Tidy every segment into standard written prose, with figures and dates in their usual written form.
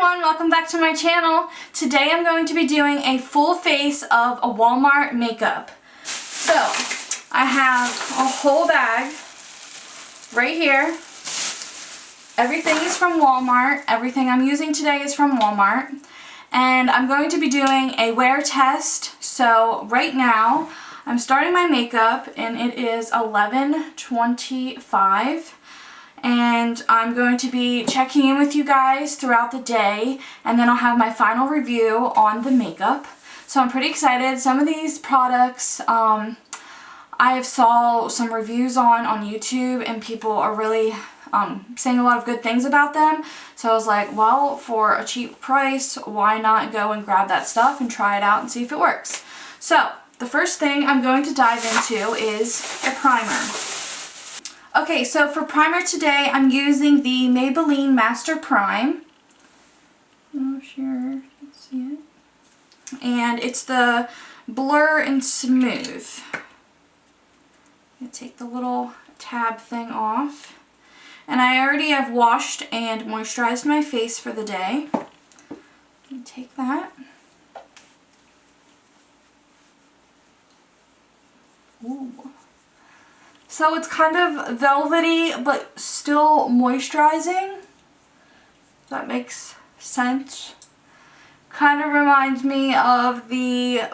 everyone, welcome back to my channel. Today I'm going to be doing a full face of a Walmart makeup. So, I have a whole bag right here. Everything is from Walmart. Everything I'm using today is from Walmart. And I'm going to be doing a wear test. So, right now, I'm starting my makeup and it is 11:25. And I'm going to be checking in with you guys throughout the day, and then I'll have my final review on the makeup. So I'm pretty excited. Some of these products I have saw some reviews on YouTube, and people are really saying a lot of good things about them. So I was like, well, for a cheap price, why not go and grab that stuff and try it out and see if it works. So the first thing I'm going to dive into is a primer. Okay, so for primer today, I'm using the Maybelline Master Prime. I'm not sure you can see it. And it's the Blur+Smooth. I'm going to take the little tab thing off. And I already have washed and moisturized my face for the day. Let me take that. Ooh. So it's kind of velvety, but still moisturizing. If that makes sense. Kind of reminds me of the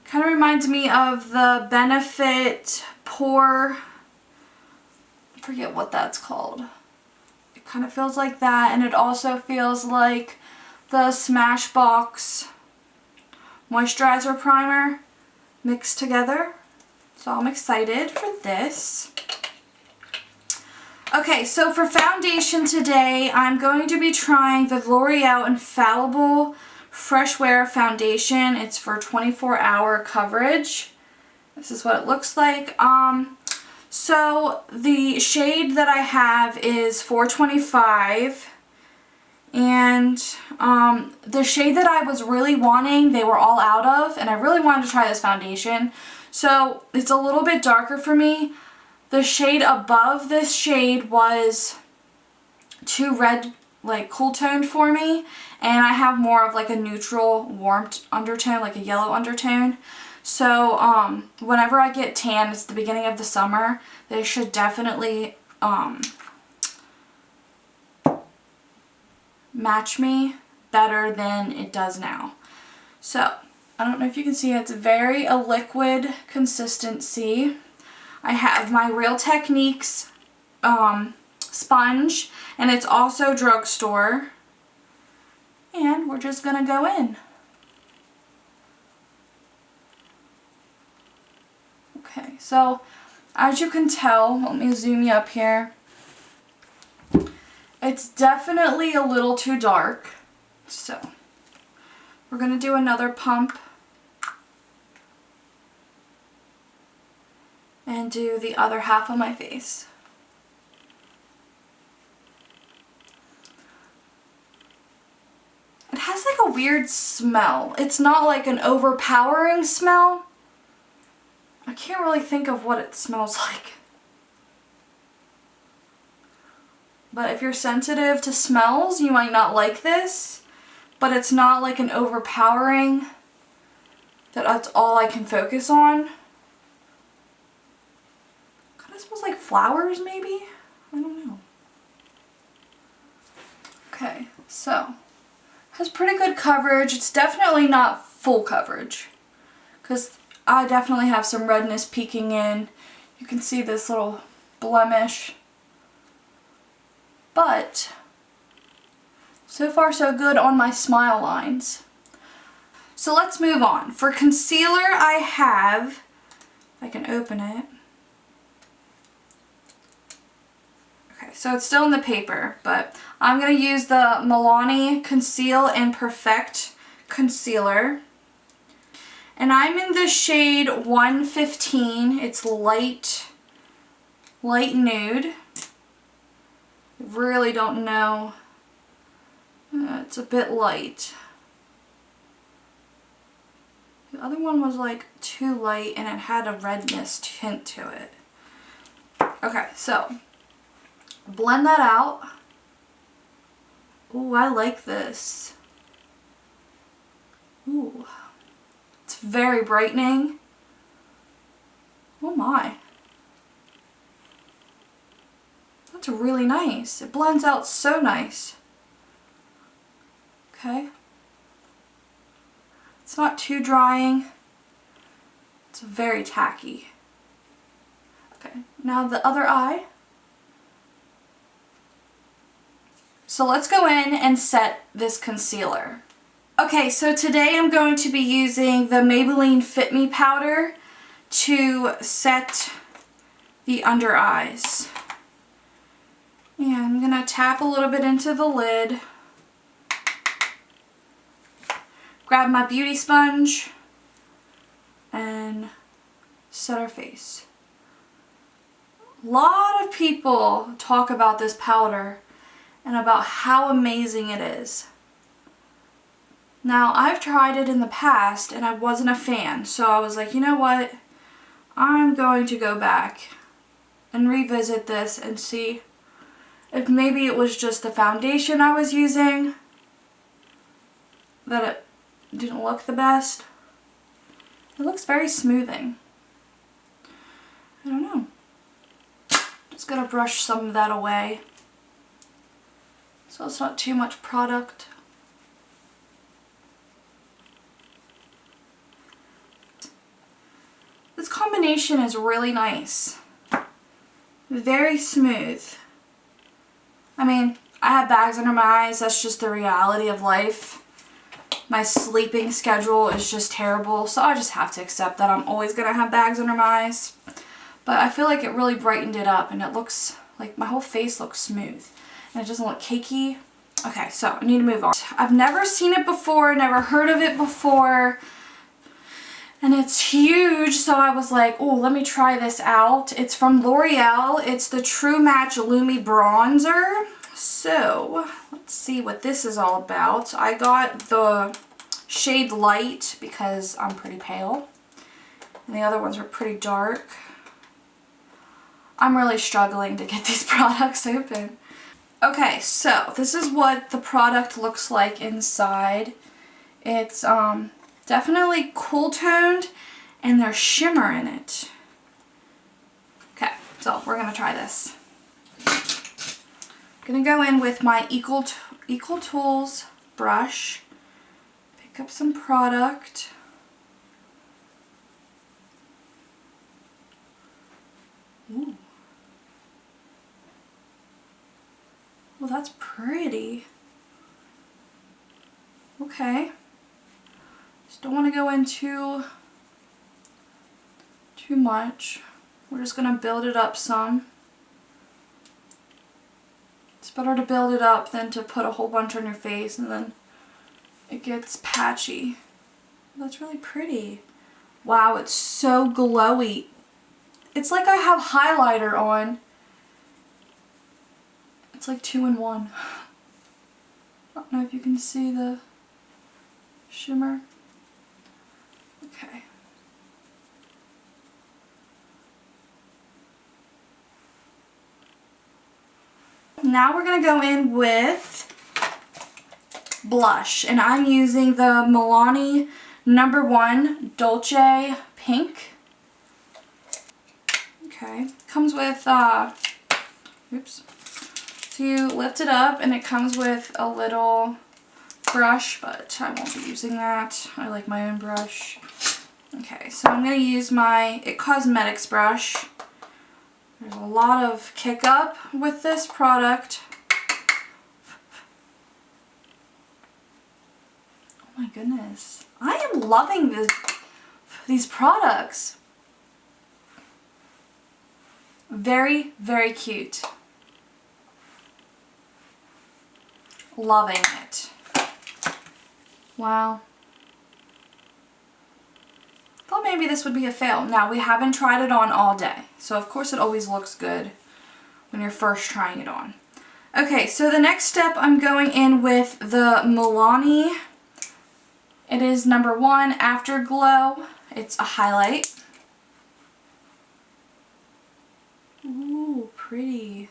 kind of reminds me of the Benefit Pore, I forget what that's called. It kind of feels like that, and it also feels like the Smashbox moisturizer primer mixed together. So I'm excited for this. Okay, so for foundation today, I'm going to be trying the Loreal Infallible Fresh Wear Foundation. It's for 24-hour coverage. This is what it looks like. So the shade that I have is 425. And the shade that I was really wanting, they were all out of, and I really wanted to try this foundation. So it's a little bit darker for me. The shade above this shade was too red, like cool toned for me, and I have more of like a neutral warmth undertone, like a yellow undertone. So whenever I get tan, it's the beginning of the summer, they should definitely match me better than it does now. So I don't know if you can see, it's very a liquid consistency. I have my Real Techniques sponge, and it's also Drugstore, and we're just gonna go in. Okay, so as you can tell, let me zoom you up here. It's definitely a little too dark, so we're going to do another pump and do the other half of my face. It has like a weird smell. It's not like an overpowering smell. I can't really think of what it smells like. But if you're sensitive to smells, you might not like this. But it's not like an overpowering that that's all I can focus on. Kind of smells like flowers, maybe? I don't know. Okay, so has pretty good coverage. It's definitely not full coverage, because I definitely have some redness peeking in. You can see this little blemish. But so far so good on my smile lines. So let's move on. For concealer, I have, if I can open it. Okay, so it's still in the paper, but I'm going to use the Milani Conceal and Perfect Concealer. And I'm in the shade 115. It's light nude. Really don't know. It's a bit light. The other one was like too light and it had a redness tint to it. Okay, so blend that out. Ooh, I like this. Ooh. It's very brightening. Oh my. That's really nice. It blends out so nice. Okay. It's not too drying. It's very tacky. Okay, now the other eye. So let's go in and set this concealer. Okay, so today I'm going to be using the Maybelline Fit Me powder to set the under eyes. And I'm going to tap a little bit into the lid. Grab my beauty sponge and set our face. A lot of people talk about this powder and about how amazing it is. Now, I've tried it in the past and I wasn't a fan, so I was like, you know what? I'm going to go back and revisit this and see if maybe it was just the foundation I was using that it didn't look the best. It looks very smoothing. I don't know. Just gonna brush some of that away so it's not too much product. This combination is really nice. Very smooth. I mean, I have bags under my eyes. That's just the reality of life. My sleeping schedule is just terrible, so I just have to accept that I'm always gonna have bags under my eyes. But I feel like it really brightened it up and it looks like my whole face looks smooth. And it doesn't look cakey. Okay, so I need to move on. I've never seen it before, never heard of it before. And it's huge, so I was like, oh, let me try this out. It's from Loreal. It's the True Match Lumi Bronzer. So, let's see what this is all about. I got the shade Light because I'm pretty pale. And the other ones were pretty dark. I'm really struggling to get these products open. Okay, so this is what the product looks like inside. It's definitely cool toned and there's shimmer in it. Okay, so we're gonna try this. I'm gonna go in with my Equal Tools brush, pick up some product. Ooh. Well, that's pretty. Okay. Just don't want to go in too much. We're just going to build it up some. It's better to build it up than to put a whole bunch on your face and then it gets patchy. That's really pretty. Wow, it's so glowy. It's like I have highlighter on. It's like 2 in 1. I don't know if you can see the shimmer. Okay. Now we're going to go in with blush. And I'm using the Milani #1 Dolce Pink. Okay. Comes with, oops. So you lift it up and it comes with a little brush, but I won't be using that. I like my own brush. Okay, so I'm going to use my It Cosmetics brush. There's a lot of kick up with this product. Oh my goodness. I am loving these products. Very, very cute. Loving it. Wow. Thought maybe this would be a fail. Now, we haven't tried it on all day, so of course it always looks good when you're first trying it on. Okay, so the next step, I'm going in with the Milani. It is #1 Afterglow. It's a highlight. Ooh, pretty.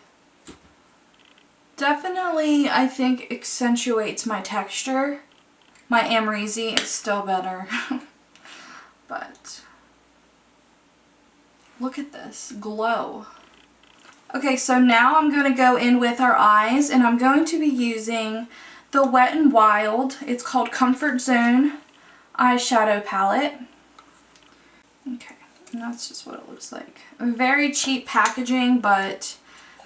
definitely, I think, accentuates my texture. My Amrezy is still better. But look at this glow. Okay, so now I'm going to go in with our eyes, and I'm going to be using the Wet n Wild. It's called Comfort Zone eyeshadow palette. Okay, and that's just what it looks like. Very cheap packaging, but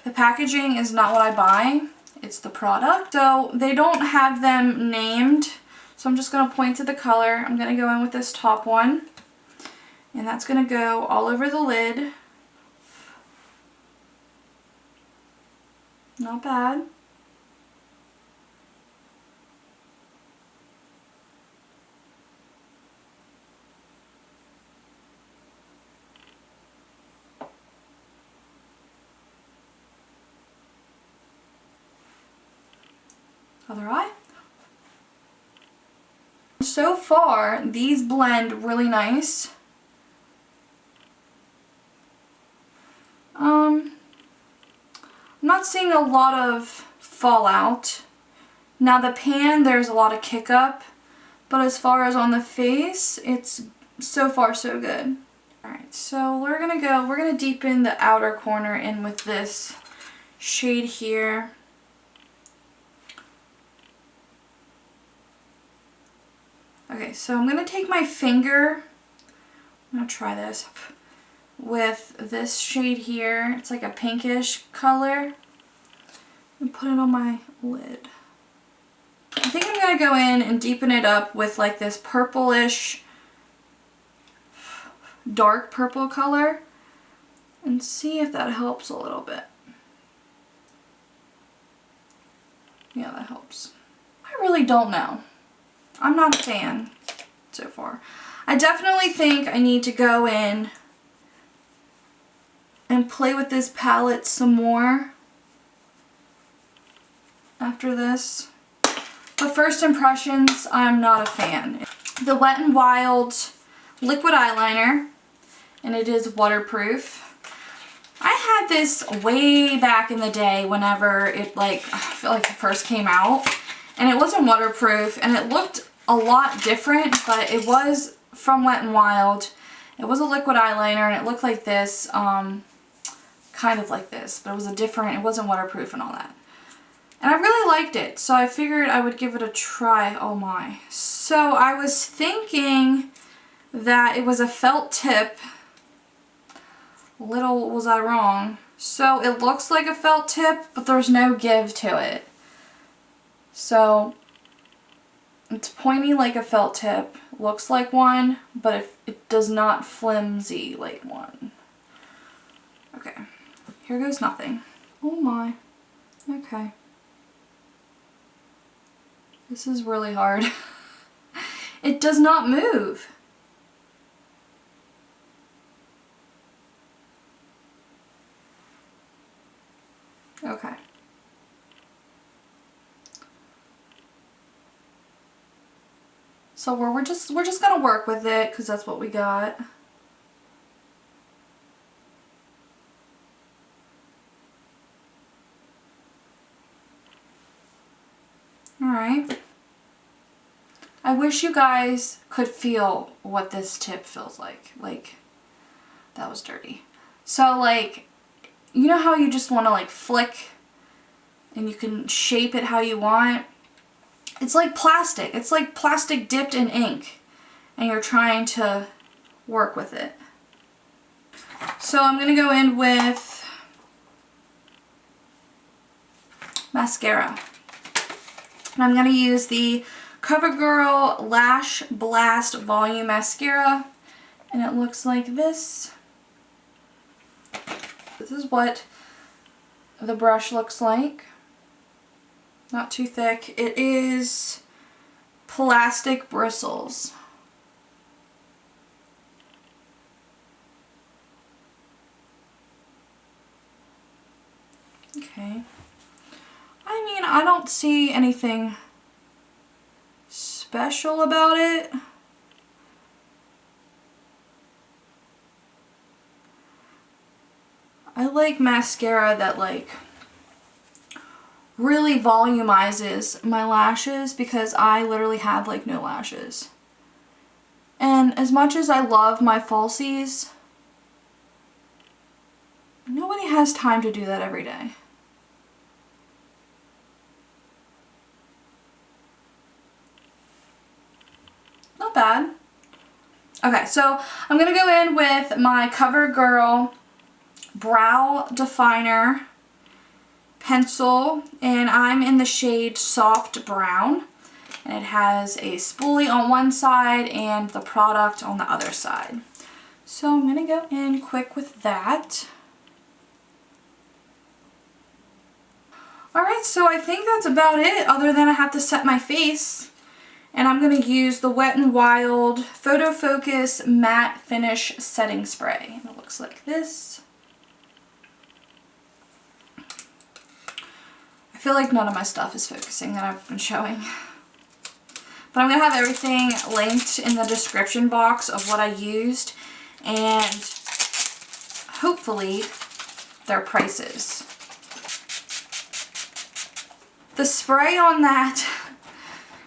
the packaging is not what I buy. It's the product. So they don't have them named. So I'm just going to point to the color. I'm going to go in with this top one. And that's going to go all over the lid. Not bad. Other eye. So far, these blend really nice. I'm not seeing a lot of fallout. Now the pan, there's a lot of kick up, but as far as on the face, it's so far so good. Alright, so we're gonna deepen the outer corner in with this shade here. Okay, so I'm gonna take my finger, I'm gonna try this, with this shade here. It's like a pinkish color. And put it on my lid. I think I'm going to go in and deepen it up with like this purplish, dark purple color. And see if that helps a little bit. Yeah, that helps. I really don't know. I'm not a fan so far. I definitely think I need to go in and play with this palette some more after this. But first impressions, I'm not a fan. The Wet n Wild liquid eyeliner, and it is waterproof. I had this way back in the day whenever it I feel like it first came out, and it wasn't waterproof, and it looked a lot different, but it was from Wet n Wild. It was a liquid eyeliner, and it looked like this, kind of like this, but it wasn't waterproof and all that. And I really liked it, so I figured I would give it a try. Oh my. So I was thinking that it was a felt tip. Little was I wrong. So it looks like a felt tip, but there's no give to it. So it's pointy like a felt tip, looks like one, but it does not flimsy like one. Okay, here goes nothing. Oh my. Okay. This is really hard. It does not move. Okay. So we're just gonna work with it because that's what we got. Alright. I wish you guys could feel what this tip feels like. Like, that was dirty. So like, you know how you just want to like flick and you can shape it how you want? It's like plastic. It's like plastic dipped in ink and you're trying to work with it. So I'm going to go in with mascara. And I'm going to use the CoverGirl Lash Blast Volume Mascara. And it looks like this. This is what the brush looks like. Not too thick. It is plastic bristles. Okay. I mean, I don't see anything special about it. I like mascara that like really volumizes my lashes because I literally have like no lashes. And as much as I love my falsies, nobody has time to do that every day. Not bad. Okay, so I'm going to go in with my CoverGirl Brow Definer pencil, and I'm in the shade Soft Brown. And it has a spoolie on one side and the product on the other side. So I'm going to go in quick with that. Alright, so I think that's about it, other than I have to set my face. And I'm going to use the Wet n Wild Photo Focus Matte Finish Setting Spray. It looks like this. I feel like none of my stuff is focusing that I've been showing. But I'm going to have everything linked in the description box of what I used, and hopefully their prices. The spray on that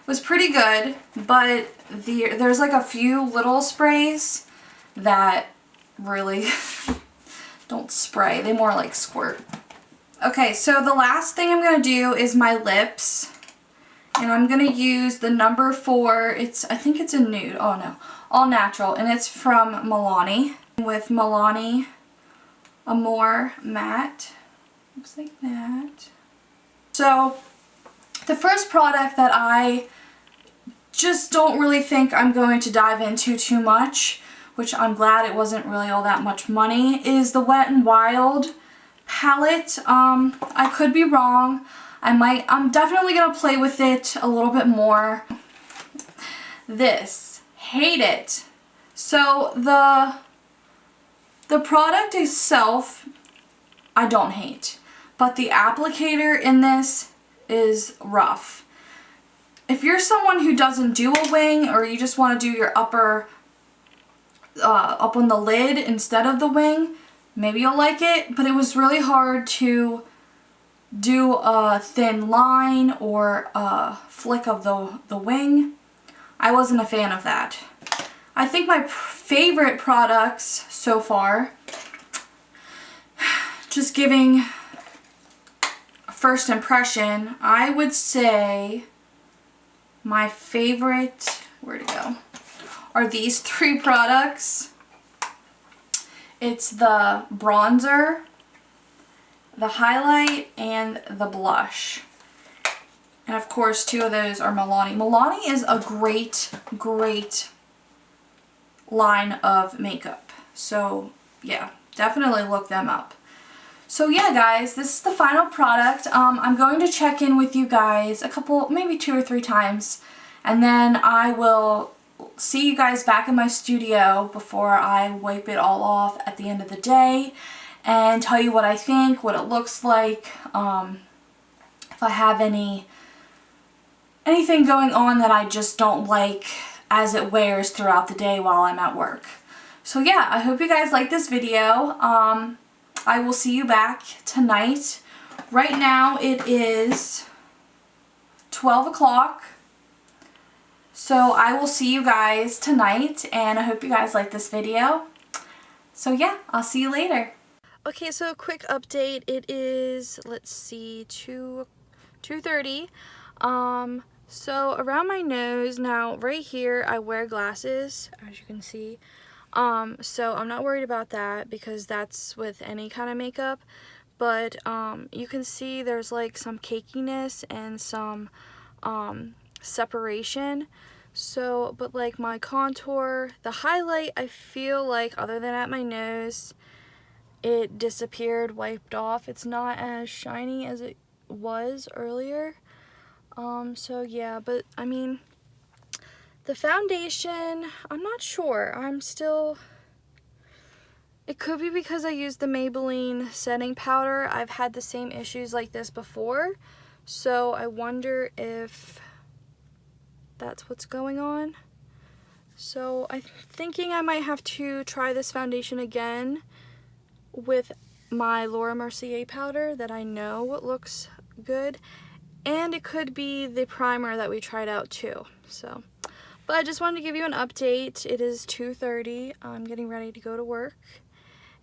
was pretty good, but there's like a few little sprays that really don't spray. They more like squirt. Okay, so the last thing I'm going to do is my lips. And I'm going to use the number 4, I think it's a nude, oh no, all natural, and it's from Milani, with Milani Amore Matte, looks like that. So, the first product that I just don't really think I'm going to dive into too much, which I'm glad it wasn't really all that much money, is the Wet n Wild palette. I could be wrong. I'm definitely going to play with it a little bit more. This. Hate it. So the product itself, I don't hate. But the applicator in this is rough. If you're someone who doesn't do a wing, or you just want to do your upper, up on the lid instead of the wing, maybe you'll like it. But it was really hard to do a thin line or a flick of the wing. I wasn't a fan of that. I think my favorite products so far, just giving a first impression, I would say my favorite, where'd it go, are these 3 products. It's the bronzer, the highlight, and the blush. And of course 2 of those are Milani. Milani is a great line of makeup. So yeah, definitely look them up. So yeah guys, this is the final product. I'm going to check in with you guys a couple, maybe 2 or 3 times. And then I will see you guys back in my studio before I wipe it all off at the end of the day. And tell you what I think, what it looks like, if I have anything going on that I just don't like as it wears throughout the day while I'm at work. So yeah, I hope you guys like this video. I will see you back tonight. Right now it is 12 o'clock. So I will see you guys tonight, and I hope you guys like this video. So yeah, I'll see you later. Okay, so a quick update. It is, let's see, 2:30. So around my nose, now right here I wear glasses, as you can see. So I'm not worried about that because that's with any kind of makeup. But you can see there's like some cakiness and some separation. So, but like my contour, the highlight, I feel like other than at my nose, it disappeared, wiped off. It's not as shiny as it was earlier. So yeah, but I mean, the foundation, I'm not sure. It could be because I used the Maybelline setting powder. I've had the same issues like this before. So I wonder if that's what's going on. So I'm thinking I might have to try this foundation again with my Laura Mercier powder that I know looks good. And it could be the primer that we tried out too. So, but I just wanted to give you an update. It is 2:30. I'm getting ready to go to work,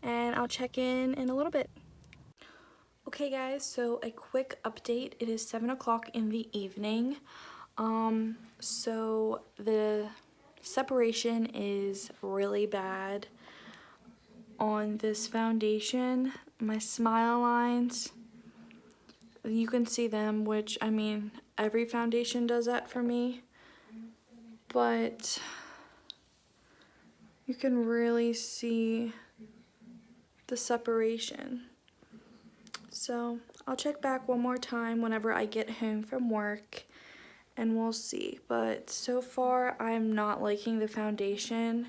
and I'll check in a little bit. Okay guys, so a quick update. It is 7 o'clock in the evening. So the separation is really bad on this foundation. My smile lines, you can see them, which, I mean, every foundation does that for me, but you can really see the separation. So I'll check back one more time whenever I get home from work and we'll see. But so far I'm not liking the foundation,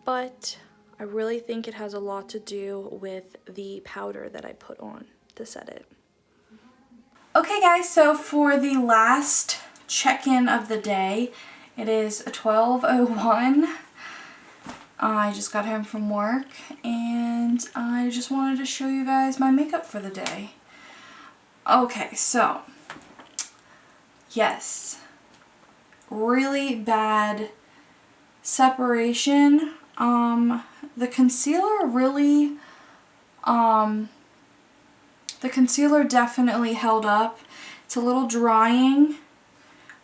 but I really think it has a lot to do with the powder that I put on to set it. Okay guys, so for the last check-in of the day, it is 12:01. I just got home from work and I just wanted to show you guys my makeup for the day. Okay, so yes, really bad separation. The concealer definitely held up. It's a little drying,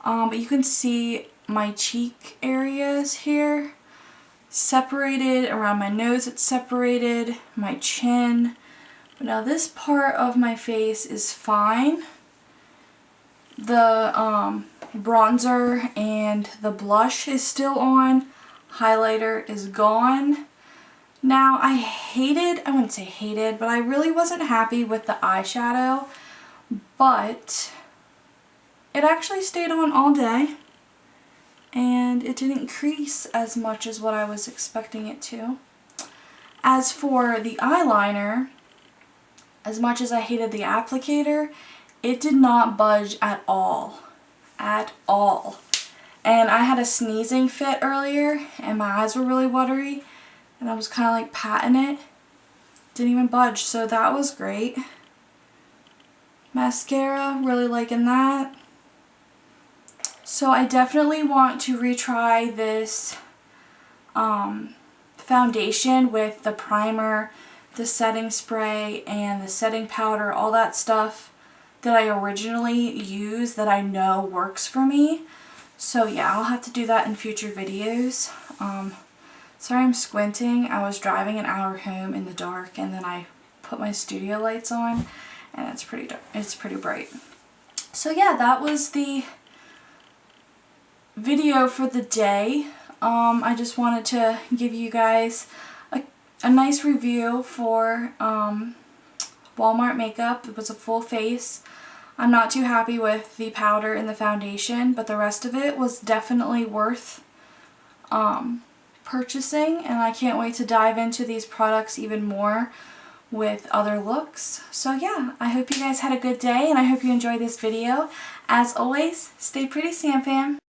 but you can see my cheek areas here separated. Around my nose it's separated, my chin. But now this part of my face is fine. The bronzer and the blush is still on. Highlighter is gone. Now I wouldn't say hated, but I really wasn't happy with the eyeshadow, but it actually stayed on all day and it didn't crease as much as what I was expecting it to. As for the eyeliner, as much as I hated the applicator, it did not budge at all. At all. And I had a sneezing fit earlier and my eyes were really watery and I was kind of like patting it. Didn't even budge, so that was great. Mascara, really liking that. So I definitely want to retry this foundation with the primer, the setting spray, and the setting powder, all that stuff that I originally used that I know works for me. So yeah, I'll have to do that in future videos. Sorry I'm squinting. I was driving an hour home in the dark and then I put my studio lights on and it's pretty dark. It's pretty bright. So yeah, that was the video for the day. I just wanted to give you guys a nice review for Walmart makeup. It was a full face. I'm not too happy with the powder and the foundation, but the rest of it was definitely worth purchasing, and I can't wait to dive into these products even more with other looks. So yeah, I hope you guys had a good day and I hope you enjoyed this video. As always, stay pretty, Sam Fam.